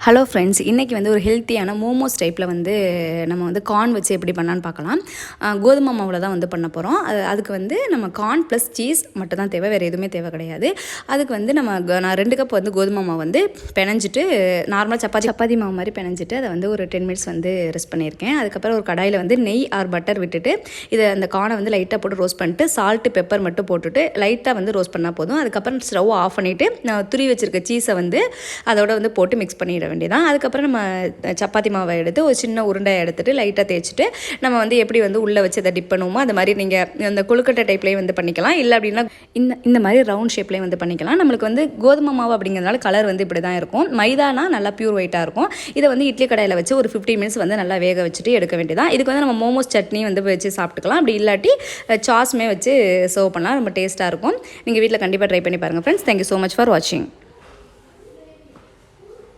Hello friends, இன்றைக்கி வந்து ஒரு ஹெல்த்தியான மோமோஸ் டைப்பில் வந்து நம்ம வந்து கார்ன் வச்சு எப்படி பண்ணலான்னு பார்க்கலாம். கோதுமை மாவில் தான் வந்து பண்ண போகிறோம். அதுக்கு வந்து நம்ம கார்ன் ப்ளஸ் சீஸ் மட்டும் தான் தேவை, வேறு எதுவுமே தேவை கிடையாது. அதுக்கு வந்து நான் 2 கப் வந்து கோதுமை மாவு வந்து பிணைஞ்சிட்டு நார்மலாக சப்பாத்தி மாவு மாதிரி பிணைஞ்சிட்டு அதை வந்து ஒரு 10 மினிட்ஸ் வந்து ரெஸ்ட் பண்ணியிருக்கேன். அதுக்கப்புறம் ஒரு கடாயில் வந்து நெய் ஆர் பட்டர் விட்டுட்டு இதை அந்த கார்னை வந்து லைட்டாக போட்டு ரோஸ்ட் பண்ணிட்டு சால்ட்டு பெப்பர் மட்டும் போட்டுட்டு லைட்டாக வந்து ரோஸ்ட் பண்ணால் போதும். அதுக்கப்புறம் ஸ்டவ் ஆஃப் பண்ணிவிட்டு நான் துருவி வச்சுருக்க சீஸை வந்து அதோட வந்து போட்டு மிக்ஸ் பண்ணிட வேண்டியதான். அதுக்கப்புறம் நம்ம சப்பாத்தி மாவை எடுத்து ஒரு சின்ன உருண்டையை எடுத்துகிட்டு லைட்டாக தேய்ச்சிட்டு நம்ம வந்து எப்படி வந்து உள்ளே வச்சு அதை டிப் பண்ணுவோமோ அது மாதிரி நீங்கள் அந்த கொழுக்கட்டை டைப்லேயும் வந்து பண்ணிக்கலாம். இல்லை அப்படின்னா இந்த மாதிரி ரவுண்ட் ஷேப்லேயும் வந்து பண்ணிக்கலாம். நம்மளுக்கு வந்து கோதுமை மாவு அப்படிங்கிறதுனால கலர் வந்து இப்படி தான் இருக்கும். மைதானா நல்லா பியூர் ஒயிட்டாக இருக்கும். இதை வந்து இட்லி கடாயில் வச்சு ஒரு 15 மினிட்ஸ் வந்து நல்லா வேக வச்சுட்டு எடுக்க வேண்டியதான். இதுக்கு வந்து நம்ம மோமோஸ் சட்னி வந்து வச்சு சாப்பிட்டுக்கலாம். அப்படி இல்லாட்டி சாஸ்மே வச்சு சர்வ் பண்ணலாம். ரொம்ப டேஸ்ட்டாக இருக்கும். நீங்கள் வீட்டில் கண்டிப்பாக ட்ரை பண்ணி பாருங்கள் friends. Thank you so much for வாட்சிங்.